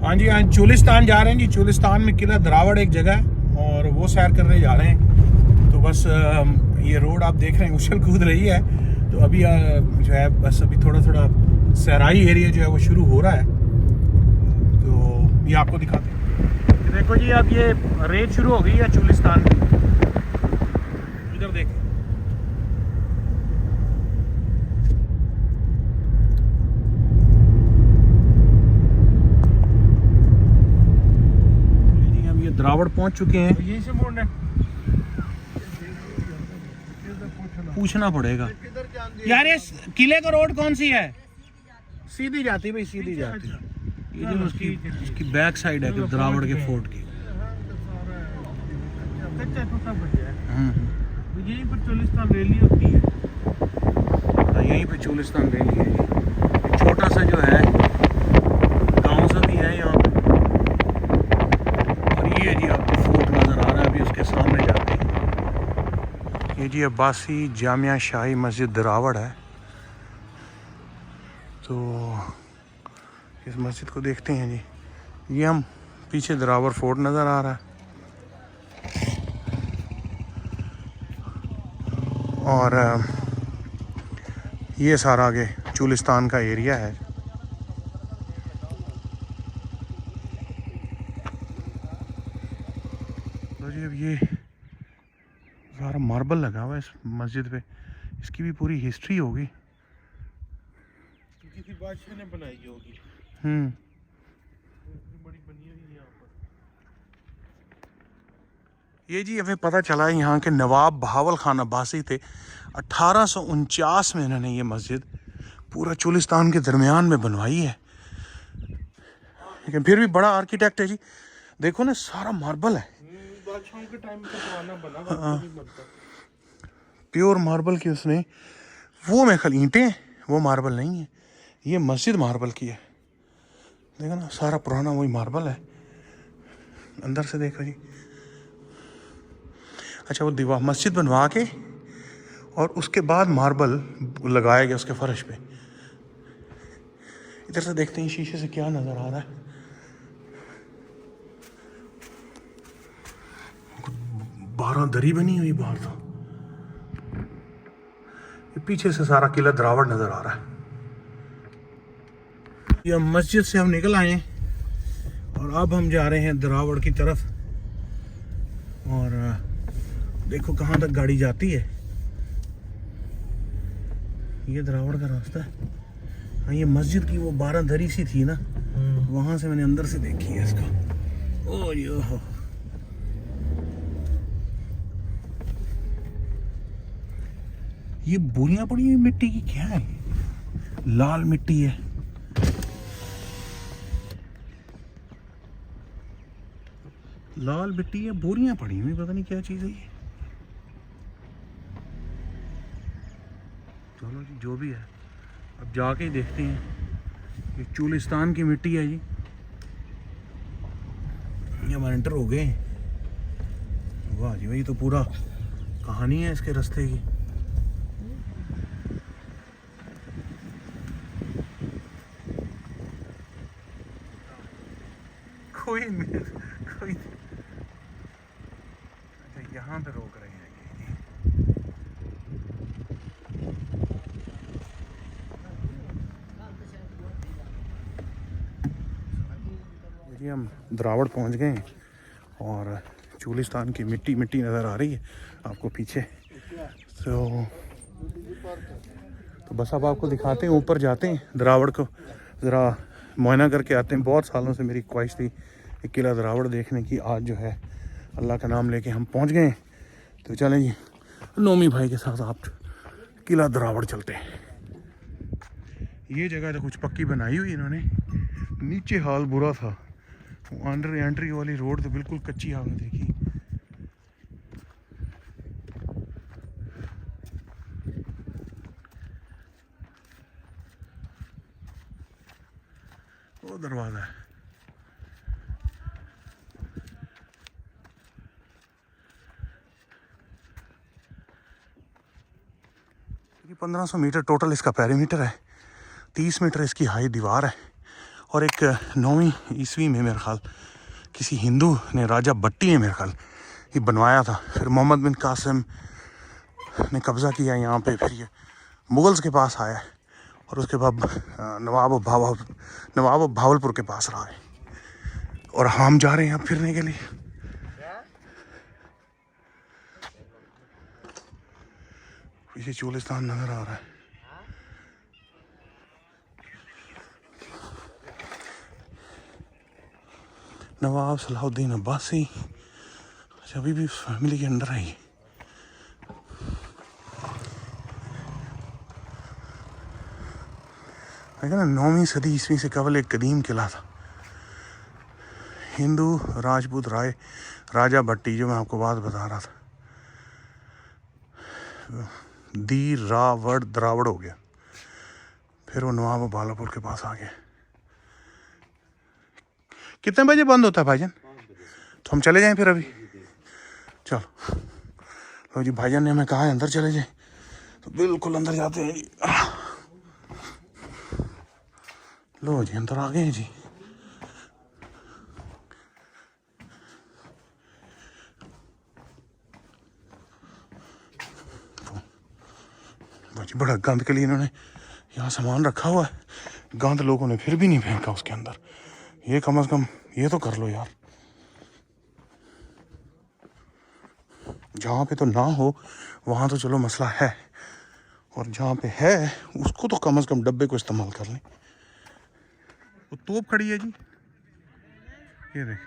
हाँ जी, आज चोलिस्तान जा रहे हैं जी। चोलिस्तान में किला द्रावड़ एक जगह है और वो सैर करने जा रहे हैं। तो बस ये रोड आप देख रहे हैं उछल कूद रही है। तो अभी जो है बस अभी थोड़ा थोड़ा सहराई एरिया जो है वो शुरू हो रहा है। तो ये आपको दिखाते हैं। देखो जी, अब ये रेत शुरू हो गई है चोलिस्तान में। इधर देखें, द्रावड़ पहुंच चुके हैं। यहीं से मोड़ना पूछना पड़ेगा यार। ये किले का रोड कौन सी है? सीधी जाती भाई, सीधी जाती। ये जो उसकी बैक साइड है द्रावड़ के फोर्ट की। यहीं पर चोलिस्तान रैली होती है। यहीं पे चोलिस्तान रैली है। ये छोटा सा जो है गांव सा भी है यहाँ पे। ये जी आपको फोर्ट नज़र आ रहा है, अभी उसके सामने जाते हैं। ये जी अब्बासी जामिया शाही मस्जिद द्रावड़ है। तो इस मस्जिद को देखते हैं जी। ये हम पीछे द्रावड़ फोर्ट नज़र आ रहा है और ये सारा आगे चोलिस्तान का एरिया है। जी अब ये सारा मार्बल लगा हुआ है इस मस्जिद पे। इसकी भी पूरी हिस्ट्री होगी, किसी बादशाह ने बनाई होगी। बड़ी बनी हुई यहाँ पर। ये जी हमें पता चला है यहाँ के नवाब बहावल खान अब्बासी थे। 1849 में इन्होंने ये मस्जिद पूरा चोलिस्तान के दरमियान में बनवाई है। लेकिन फिर भी बड़ा आर्किटेक्ट है जी। देखो ना, सारा मार्बल है। बादशाहों के टाइम से पुराना बना प्योर मार्बल की उसने, वो मैं खाली ईंटें, वो मार्बल नहीं है। ये मस्जिद मार्बल की है। देखो ना, सारा पुराना वही मार्बल है। अंदर से देखो जी। अच्छा, वो दीवार मस्जिद बनवा के और उसके बाद मार्बल लगाया गया उसके फर्श पे। इधर से देखते हैं शीशे से क्या नजर आ रहा है। बारह दरी बनी हुई बाहर। तो ये पीछे से सारा किला द्रावड़ नजर आ रहा है। ये मस्जिद से हम निकल आए हैं और अब हम जा रहे हैं द्रावड़ की तरफ। और देखो कहाँ तक गाड़ी जाती है। ये द्रावड़ का रास्ता है। हाँ, ये मस्जिद की वो 12 दरी सी थी ना, वहां से मैंने अंदर से देखी है इसका। ओ यो, ये बोरियां पड़ी हुई मिट्टी की क्या है? लाल मिट्टी है। लाल मिट्टी है, बोरियां पड़ी हुई, पता नहीं क्या चीज है ये। चलो जी, जो भी है अब जाके ही देखते हैं। ये चोलिस्तान की मिट्टी है जी। ये हम एंटर हो गए। वाह जी, वही तो पूरा कहानी है इसके रास्ते की। कोई कोई। अच्छा, यहाँ पे रोक रहे हैं जी। हम द्रावड़ पहुँच गए हैं और चोलिस्तान की मिट्टी मिट्टी नज़र आ रही है आपको पीछे। तो बस अब आपको दिखाते हैं, ऊपर जाते हैं, द्रावड़ को ज़रा मुआयना करके आते हैं। बहुत सालों से मेरी ख्वाहिश थी किला द्रावड़ देखने की। आज जो है अल्लाह का नाम लेके हम पहुंच गए। तो चलें जी, नोमी भाई के साथ आप किला द्रावड़ चलते हैं। ये जगह तो कुछ पक्की बनाई हुई इन्होंने। नीचे हाल बुरा था। अंडर एंट्री वाली रोड तो बिल्कुल कच्ची आपने देखी। वो दरवाजा है। 1500 मीटर टोटल इसका पेरीमीटर है। 30 मीटर इसकी हाई दीवार है और एक 9वीं ईस्वी में मेरे ख्याल किसी हिंदू ने, राजा भट्टी ने मेरे ख्याल ये बनवाया था। फिर मोहम्मद बिन कासिम ने कब्ज़ा किया यहाँ पे, फिर ये मुगल्स के पास आया और उसके बाद नवाब भावलपुर के पास रहा है। और हम जा रहे हैं अब फिरने के लिए। पीछे चोलिस्तान नजर आ रहा है। नवाब सलाहुद्दीन अब्बासी अभी भी फैमिली के अंडर है ये। ना 9वीं सदी ईस्वी से केवल एक कदीम किला था। हिंदू राजपूत राय राजा भट्टी, जो मैं आपको बात बता रहा था, द्रावड़ हो गया। फिर वो नवाब भावलपुर के पास आ गया। कितने बजे बंद होता है भाईजान? तो हम चले जाएं फिर अभी। चलो लो जी, भाईजान ने हमें कहा है अंदर चले जाएं, तो बिल्कुल अंदर जाते हैं जी। लो जी अंदर आ गए हैं जी। जी बड़ा गंद के लिए इन्होंने यहाँ सामान रखा हुआ है। गंद लोगों ने फिर भी नहीं फेंका उसके अंदर। ये कम से कम ये तो कर लो यार। जहाँ पे तो ना हो वहाँ तो चलो मसला है, और जहाँ पे है उसको तो कम से कम डब्बे को इस्तेमाल कर लें। वो तोप खड़ी है जी, ये देख।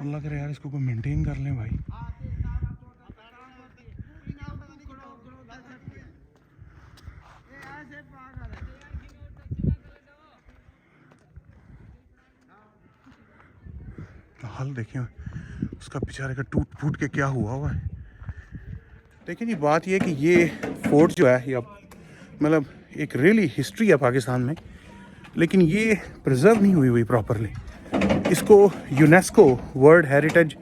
अल्लाह करे यार इसको कोई मेंटेन कर लें भाई। हाल देखिए उसका बेचारे का टूट फूट के क्या हुआ है। देखिए जी, बात ये है कि ये फोर्ट जो है, या मतलब एक रियली हिस्ट्री है पाकिस्तान में, लेकिन ये प्रिजर्व नहीं हुई प्रॉपरली। इसको यूनेस्को वर्ल्ड हेरिटेज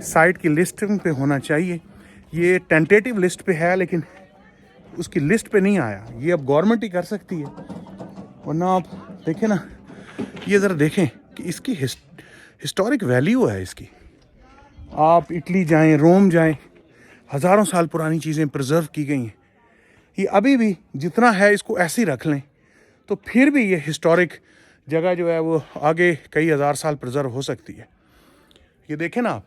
साइट की लिस्ट पे होना चाहिए। ये टेंटेटिव लिस्ट पे है, लेकिन उसकी लिस्ट पे नहीं आया। ये अब गवर्नमेंट ही कर सकती है, वरना आप देखें ना, ये ज़रा देखें कि इसकी हिस्टोरिक वैल्यू है इसकी। आप इटली जाएं, रोम जाएं, हज़ारों साल पुरानी चीज़ें प्रिजर्व की गई हैं। ये अभी भी जितना है इसको ऐसे ही रख लें तो फिर भी ये हिस्टोरिक जगह जो है वो आगे कई हज़ार साल प्रिजर्व हो सकती है। ये देखें ना आप,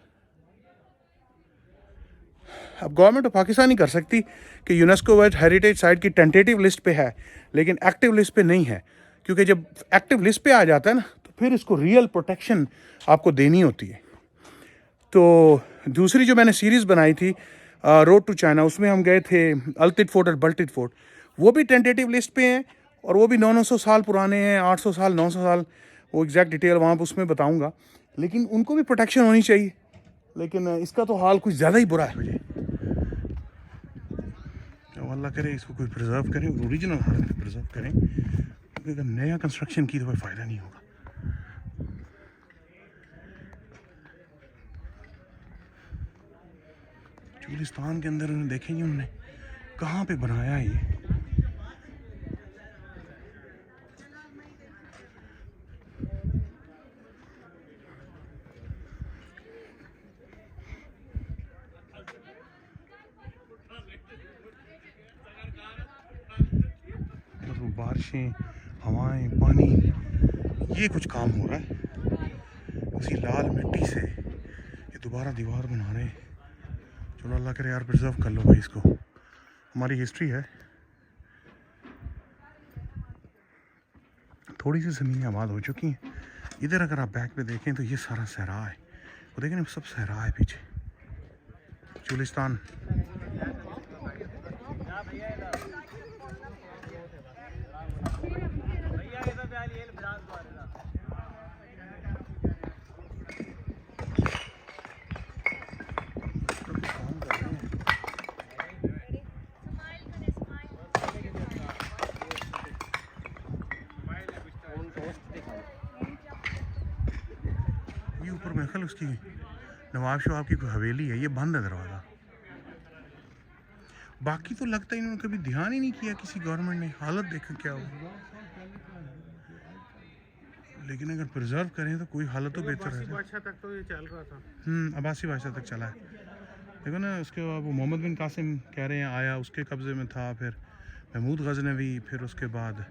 अब गवर्नमेंट ऑफ पाकिस्तान ही कर सकती कि यूनेस्को वर्ल्ड हेरिटेज साइट की टेंटेटिव लिस्ट पे है, लेकिन एक्टिव लिस्ट पे नहीं है। क्योंकि जब एक्टिव लिस्ट पे आ जाता है ना, तो फिर इसको रियल प्रोटेक्शन आपको देनी होती है। तो दूसरी जो मैंने सीरीज़ बनाई थी रोड टू चाइना, उसमें हम गए थे अल्तिट फोर्ट और बल्टिट फोर्ट। वो भी टेंटेटिव लिस्ट पे हैं, और वो भी 900 साल पुराने हैं, 800 साल, 900 साल, वो एग्जैक्ट डिटेल वहाँ पर उसमें बताऊँगा। लेकिन उनको भी प्रोटेक्शन होनी चाहिए। लेकिन इसका तो हाल कुछ ज़्यादा ही बुरा है मुझे। तो अल्लाह करे इसको कोई प्रिजर्व करें, ओरिजिनल हालत में प्रिजर्व करें, क्योंकि अगर नया कंस्ट्रक्शन की तो कोई फ़ायदा नहीं होगा। चोलिस्तान के अंदर उन्हें देखेंगे उन्होंने कहाँ पे बनाया है ये। तो बारिशें, हवाएं, पानी, ये कुछ काम हो रहा है। उसी लाल मिट्टी से ये दोबारा दीवार बना रहे हैं। चलो अल्लाह करे यार प्रिजर्व कर लो भाई इसको। हमारी हिस्ट्री है। थोड़ी सी ज़मीनें आबाद हो चुकी हैं। इधर अगर आप बैक पे देखें तो ये सारा सहरा है, वो देखें ना, सब सहरा है पीछे। चोलिस्तान ऊपर मेरे ख्याल उसकी नवाब शवाब की कोई हवेली है। ये बंद है दरवाज़ा। बाकी तो लगता है इन्होंने कभी ध्यान ही नहीं किया किसी गवर्नमेंट ने। हालत देखो क्या हो। लेकिन अगर प्रिजर्व करें तो कोई हालत तो बेहतर है। बादशाह तक तो ये चल रहा था। अब्बासी बादशाह तक चला है। देखो ना, उसके बाद वो मोहम्मद बिन कासिम कह रहे हैं आया, उसके कब्जे में था, फिर महमूद गजनवी, फिर उसके बाद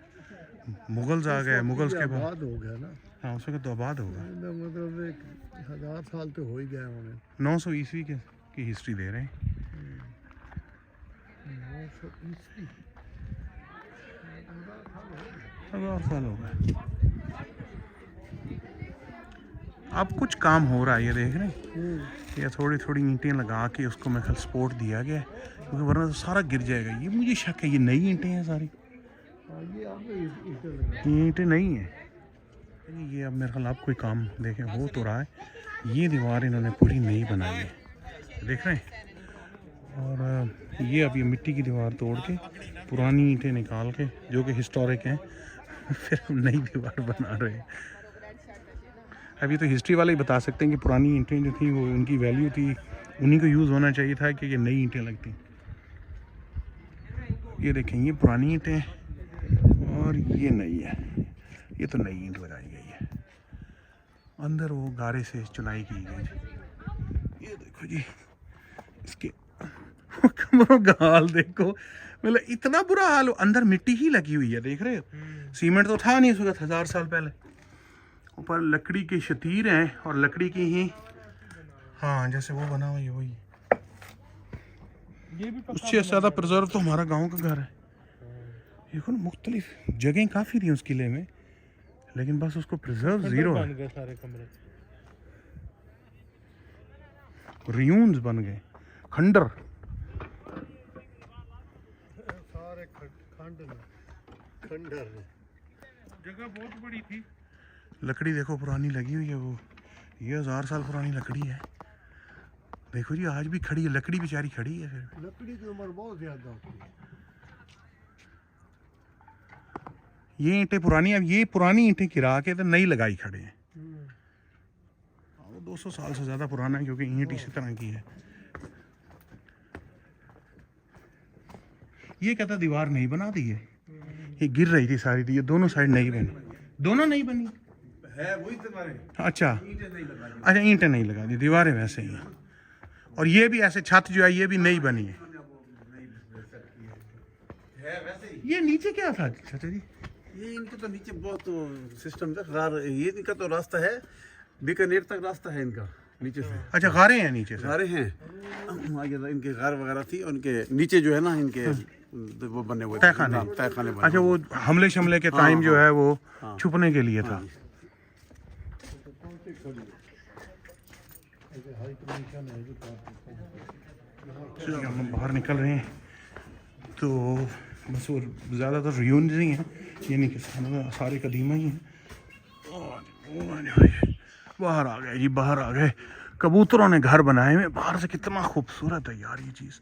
मुगल्स आ गए। मुगल्स के बाद हो गया ना। हाँ, उस वक्त तो आबाद होगा। मतलब 1000 साल तो हो ही गए उन्हें। 900 ईस्वी की हिस्ट्री दे रहे हैं। 900 ईस्वी 1000 साल हो गए। अब कुछ काम हो रहा है, ये देख रहे हैं। ये थोड़ी थोड़ी ईंटें लगा के उसको मैं ख्याल सपोर्ट दिया गया है, क्योंकि वरना तो सारा गिर जाएगा। ये मुझे शक है ये नई ईंटें हैं सारी। ये ईंटें नहीं हैं। ये अब मेरे ख्याल अब कोई काम देखें हो तो रहा है। ये दीवार इन्होंने पूरी नई बनाई है, देख रहे हैं। और ये अब ये मिट्टी की दीवार तोड़ के पुरानी ईंटें निकाल के, जो कि हिस्टोरिक हैं, फिर हम नई दीवार बना रहे हैं। अभी तो हिस्ट्री वाले ही बता सकते हैं कि पुरानी ईंटें जो थी वो उनकी वैल्यू थी, उन्हीं को यूज़ होना चाहिए था कि ये नई ईंटें लगती। ये देखें, ये पुरानी ईंटें हैं और ये नई है। ये तो नई ईंट लगाई गई है। अंदर वो गारे से चुनाई की गई। ये देखो जी, इसके कमरों का हाल देखो, मतलब इतना बुरा हाल हो। अंदर मिट्टी ही लगी हुई है, देख रहे हो। सीमेंट तो था नहीं उस वक्त, 1000 साल पहले। ऊपर लकड़ी के शतीर हैं और लकड़ी की ही, हाँ, जैसे वो बना हुआ है वही। ये भी उससे ज़्यादा प्रिजर्व तो हमारा गांव का घर है। देखो ना, मुख्तलिफ जगह काफ़ी थी उस किले में, लेकिन बस उसको प्रिजर्व ज़ीरो है। बन गए सारे कमरे। रियून्स बन गए, खंडर। सारे खंडर जगह बहुत बड़ी थी। लकड़ी देखो पुरानी लगी हुई है वो। ये 1000 साल पुरानी लकड़ी है। देखो जी, आज भी खड़ी है लकड़ी, बेचारी खड़ी है। फिर लकड़ी की उम्र बहुत ज्यादा होती है। ये ईंटें पुरानी, अब ये पुरानी ईंटें गिरा के तो नई लगाई खड़े हैं। वो 200 साल से ज़्यादा पुराना है, क्योंकि ईंट इसी तरह की है। ये कहता दीवार नहीं बना दी है, ये गिर रही थी सारी थी। ये दोनों साइड नहीं बनी, दोनों नहीं बनी है वही तुम्हारे। अच्छा, ईंटें नहीं लगा दी। अच्छा, ईंटें नहीं लगा दी, दीवारें वैसे ही हैं। और ये भी ऐसे छत जो है ये भी नई बनी है। वैसे ही। ये नीचे क्या था चाचा जी? ये इनके तो नीचे बहुत सिस्टम था। ये इनका तो रास्ता है, बीकानेर तक रास्ता है इनका नीचे से। अच्छा, गारे हैं नीचे से। गारे हैं आगे तो इनके गार वगैरह थी। उनके नीचे जो है ना इनके वो बने हुए तहखाने। तहखाने बने अच्छा, वो हमले शमले के टाइम जो है वो छुपने के लिए था। चलिए, हम बाहर निकल रहे हैं तो बस वो ज़्यादातर रियून्स ही हैं, ये नहीं कि सारे कदीमा ही हैं। बाहर आ गए जी, बाहर आ गए। कबूतरों ने घर बनाए हुए बाहर से, कितना खूबसूरत है यार ये चीज़।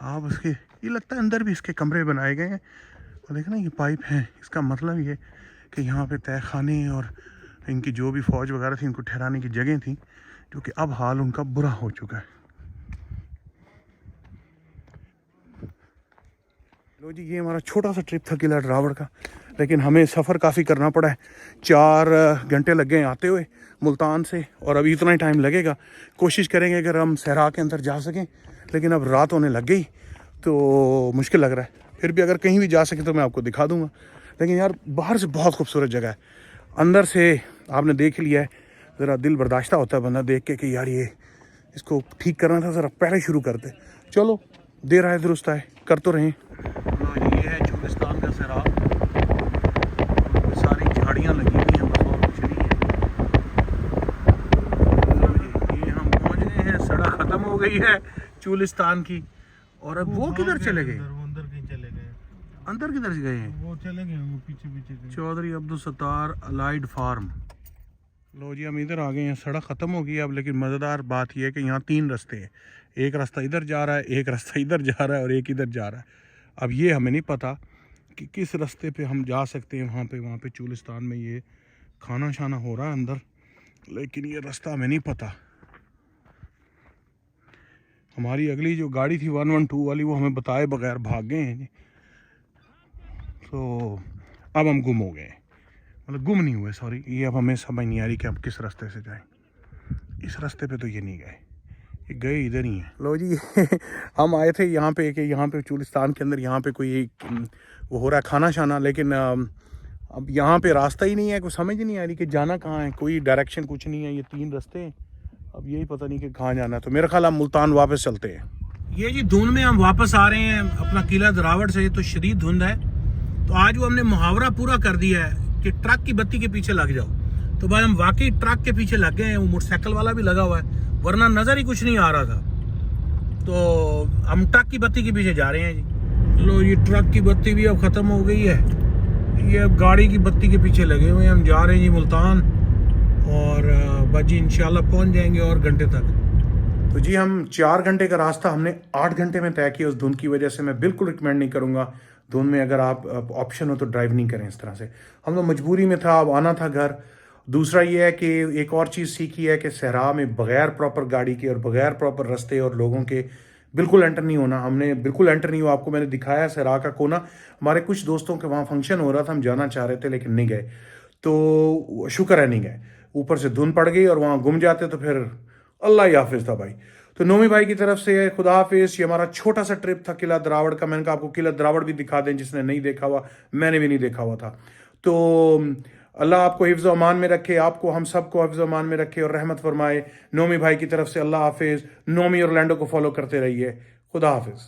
आप इसके, ये लगता है अंदर भी इसके कमरे बनाए गए हैं। और देखना ये पाइप है, इसका मतलब ये कि यहाँ पे तहखाने और इनकी जो भी फ़ौज वगैरह थी, इनको ठहराने की जगह थी, जो कि अब हाल उनका बुरा हो चुका है। लो जी, ये हमारा छोटा सा ट्रिप था किला ड्रावड़ का, लेकिन हमें सफ़र काफ़ी करना पड़ा है। 4 घंटे लग गए आते हुए मुल्तान से, और अभी इतना ही टाइम लगेगा। कोशिश करेंगे अगर हम सहरा के अंदर जा सकें, लेकिन अब रात होने लग गई तो मुश्किल लग रहा है। फिर भी अगर कहीं भी जा सके तो मैं आपको दिखा दूंगा। लेकिन यार बाहर से बहुत खूबसूरत जगह है, अंदर से आपने देख लिया है। ज़रा दिल बर्दाश्त होता है बंदा देख के कि यार ये इसको ठीक करना था, ज़रा पहले शुरू करते। चलो, देर आए दुरुस्त आए, कर तो रहें। ये है चूलिस्तान का सहरा, सारी झाड़ियाँ लगी हुई हैं, बस और कुछ नहीं है। ये हम पहुँच गए हैं, सड़क ख़त्म हो गई है चूलिस्तान की। और अब वो किधर चले गए? वो अंदर कहीं चले गए। अंदर किधर गए हैं? वो चले गए, वो पीछे पीछे गए। Chaudhry Abdul Sattar allied farm. लो जी, हम इधर आ गए हैं, सड़क ख़त्म हो गई है अब। लेकिन मज़ेदार बात यह है कि यहाँ 3 रास्ते हैं। एक रास्ता इधर जा रहा है, एक रास्ता इधर जा रहा है और एक इधर जा रहा है। अब ये हमें नहीं पता कि किस रास्ते पे हम जा सकते हैं। वहाँ पे चूलिस्तान में ये खाना शाना हो रहा है अंदर, लेकिन ये रास्ता हमें नहीं पता। हमारी अगली जो गाड़ी थी 112 वाली वो हमें बताए बगैर भाग गए हैं जी। तो अब हम गुम हो गए, मतलब गुम नहीं हुए सॉरी, ये अब हमें समझ नहीं आ रही कि अब किस रास्ते से जाएं। इस रास्ते पे तो ये नहीं गए, ये गए इधर ही हैं। लो जी हम आए थे यहाँ पे कि यहाँ पे चुलिस्तान के अंदर यहाँ पे कोई वो हो रहा है खाना शाना, लेकिन अब यहाँ पे रास्ता ही नहीं है, कुछ समझ ही नहीं आ रही कि जाना कहाँ है, कोई डायरेक्शन कुछ नहीं है। ये 3 रास्ते हैं, अब यही पता नहीं कि कहाँ जाना है। तो मेरा ख्याल हम मुल्तान वापस चलते हैं। ये जी धुंध में हम वापस आ रहे हैं अपना किला दरावड़ से, तो शदीद धुंध है। तो आज वो हमने मुहावरा पूरा कर दिया है कि ट्रक की बत्ती के पीछे लग जाओ। तो भाई हम वाकई ट्रक के पीछे लग गए हैं, वो मोटरसाइकिल वाला भी लगा हुआ है, वरना नज़र ही कुछ नहीं आ रहा था। तो हम ट्रक की बत्ती के पीछे जा रहे हैं जी। लो ये ट्रक की बत्ती भी अब ख़त्म हो गई है, ये अब गाड़ी की बत्ती के पीछे लगे हुए हैं। हम जा रहे हैं जी मुल्तान, और बस जी इंशाल्लाह पहुंच जाएंगे और घंटे तक। तो जी हम 4 घंटे का रास्ता हमने 8 घंटे में तय किया। उस धुंध की वजह से मैं बिल्कुल रिकमेंड नहीं करूँगा धुंध में, अगर आप ऑप्शन हो तो ड्राइव नहीं करें इस तरह से। हम लोग मजबूरी में था, अब आना था घर। दूसरा ये है कि एक और चीज़ सीखी है कि सहरा में बगैर प्रॉपर गाड़ी के और बगैर प्रॉपर रास्ते और लोगों के बिल्कुल एंटर नहीं होना। हमने बिल्कुल एंटर नहीं हुआ। आपको मैंने दिखाया सहरा का कोना, हमारे कुछ दोस्तों के वहाँ फंक्शन हो रहा था, हम जाना चाह रहे थे लेकिन नहीं गए। तो शुक्र है नहीं गए, ऊपर से धुंध पड़ गई और वहाँ गुम जाते तो फिर अल्लाह ही हाफिज़ था भाई। तो नोमी भाई की तरफ से खुदा हाफिज़। ये हमारा छोटा सा ट्रिप था किला दरावड़ का। मैंने कहा आपको किला दरावड़ भी दिखा दें, जिसने नहीं देखा हुआ, मैंने भी नहीं देखा हुआ था। तो अल्लाह आपको हिफ्ज़ अमान में रखे, आपको हम सबको हिफ्ज़ अमान में रखे और रहमत फरमाए। नोमी भाई की तरफ से अल्लाह हाफिज़। नोमी और लैंडो को फॉलो करते रहिए। खुदा हाफिज़।